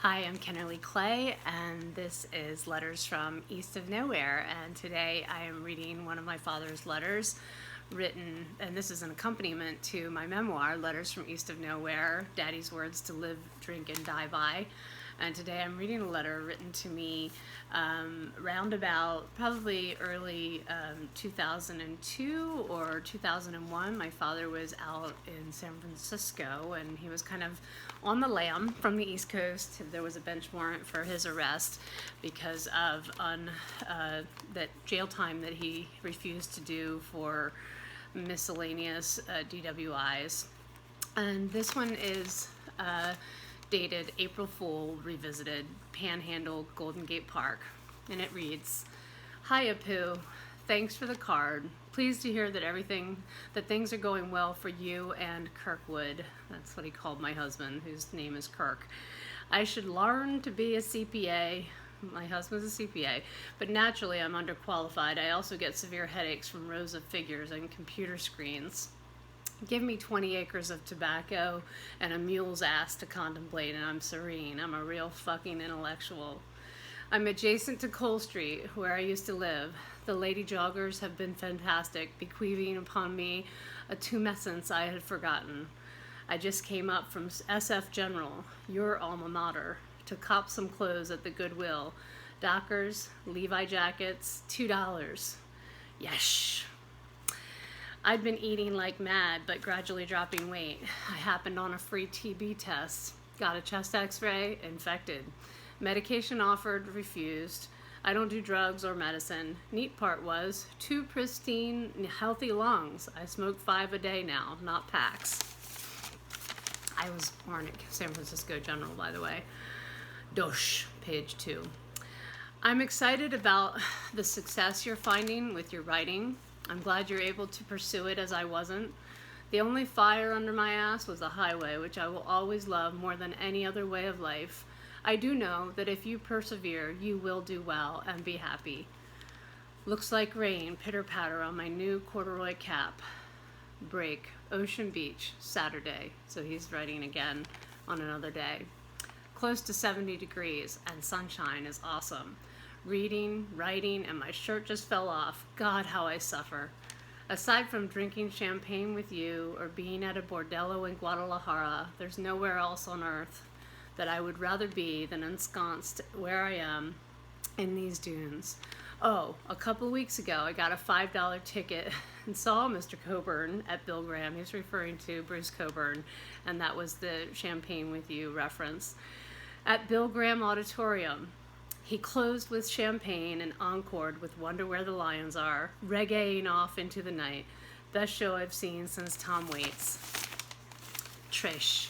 Hi, I'm Kennerly Clay, and this is Letters from East of Nowhere. And today I am reading one of my father's letters written, and this is an accompaniment to my memoir, Letters from East of Nowhere, Daddy's Words to Live, Drink, and Die By. And today I'm reading a letter written to me roundabout probably early 2002 or 2001. My father was out in San Francisco and he was kind of on the lam from the East Coast. There was a bench warrant for his arrest because of that jail time that he refused to do for miscellaneous DWIs. And this one is dated April Fool Revisited, Panhandle, Golden Gate Park. And it reads, "Hi Apu, thanks for the card. Pleased to hear that things are going well for you and Kirkwood." That's what he called my husband, whose name is Kirk. "I should learn to be a CPA. My husband's a CPA, but naturally I'm underqualified. I also get severe headaches from rows of figures and computer screens. Give me 20 acres of tobacco and a mule's ass to contemplate and I'm serene. I'm a real fucking intellectual. I'm adjacent to Cole Street, where I used to live. The lady joggers have been fantastic, bequeathing upon me a tumescence I had forgotten. I just came up from SF General, your alma mater, to cop some clothes at the Goodwill. Dockers, Levi jackets, $2. Yes. I'd been eating like mad, but gradually dropping weight. I happened on a free TB test. Got a chest x-ray, infected. Medication offered, refused. I don't do drugs or medicine. Neat part was, 2 pristine, healthy lungs. I smoke 5 a day now, not packs." I was born at San Francisco General, by the way. Dosh, page 2. "I'm excited about the success you're finding with your writing. I'm glad you're able to pursue it as I wasn't. The only fire under my ass was the highway, which I will always love more than any other way of life. I do know that if you persevere, you will do well and be happy. Looks like rain, pitter-patter on my new corduroy cap. Break, Ocean Beach, Saturday." So he's writing again on another day. "Close to 70 degrees and sunshine is awesome. Reading, writing, and my shirt just fell off. God, how I suffer. Aside from drinking champagne with you or being at a bordello in Guadalajara, there's nowhere else on earth that I would rather be than ensconced where I am in these dunes. Oh, a couple weeks ago, I got a $5 ticket and saw Mr. Cockburn at Bill Graham." He's referring to Bruce Cockburn, and that was the champagne with you reference. "At Bill Graham Auditorium. He closed with champagne and encored with Wonder Where the Lions Are, reggaeing off into the night. Best show I've seen since Tom Waits." Trish.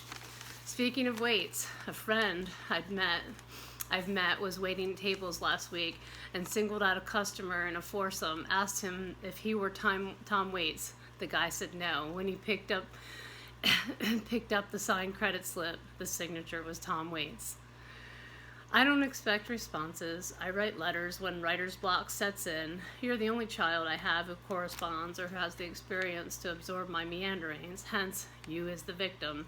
"Speaking of Waits, a friend I've met was waiting tables last week and singled out a customer in a foursome, asked him if he were Tom Waits. The guy said no. When he picked up the signed credit slip, the signature was Tom Waits. I don't expect responses. I write letters when writer's block sets in. You're the only child I have who corresponds or who has the experience to absorb my meanderings, hence, you as the victim.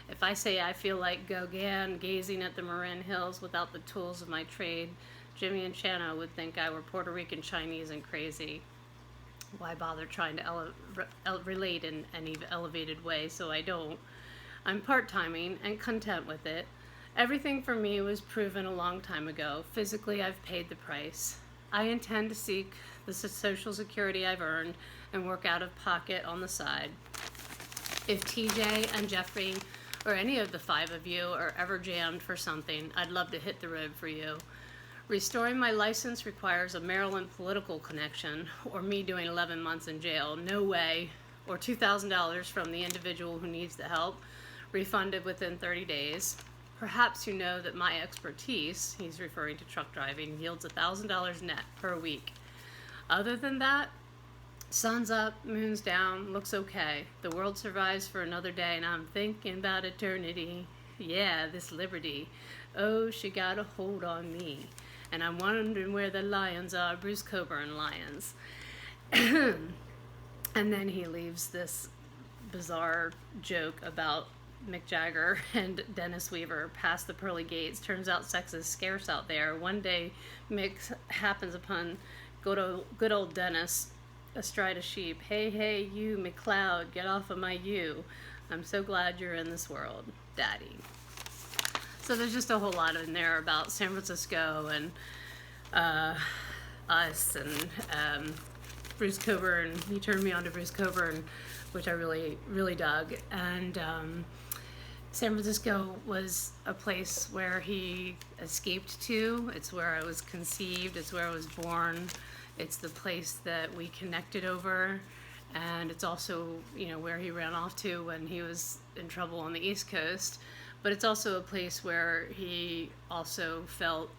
If I say I feel like Gauguin gazing at the Marin Hills without the tools of my trade, Jimmy and Chano would think I were Puerto Rican Chinese and crazy. Why bother trying to relate in any elevated way, so I don't. I'm part-timing and content with it. Everything for me was proven a long time ago. Physically, I've paid the price. I intend to seek the social security I've earned and work out of pocket on the side. If TJ and Jeffrey or any of the 5 of you are ever jammed for something, I'd love to hit the road for you. Restoring my license requires a Maryland political connection or me doing 11 months in jail. No way. Or $2,000 from the individual who needs the help, refunded within 30 days. Perhaps you know that my expertise," he's referring to truck driving, "yields $1,000 net per week. Other than that, sun's up, moon's down, looks okay. The world survives for another day and I'm thinking about eternity. Yeah, this liberty. Oh, she got a hold on me. And I'm wondering where the lions are, Bruce Cockburn lions." And then he leaves this bizarre joke about Mick Jagger and Dennis Weaver past the pearly gates. Turns out sex is scarce out there. One day, Mick happens upon good old Dennis astride a sheep. Hey, hey, you, McCloud, get off of my you. I'm so glad you're in this world, Daddy. So there's just a whole lot in there about San Francisco and us and Bruce Cockburn. He turned me on to Bruce Cockburn, which I really, really dug. And San Francisco was a place where he escaped to. It's where I was conceived. It's where I was born. It's the place that we connected over. And it's also, you know, where he ran off to when he was in trouble on the East Coast. But it's also a place where he also felt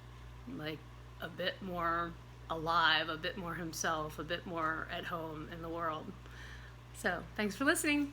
like a bit more alive, a bit more himself, a bit more at home in the world. So, thanks for listening.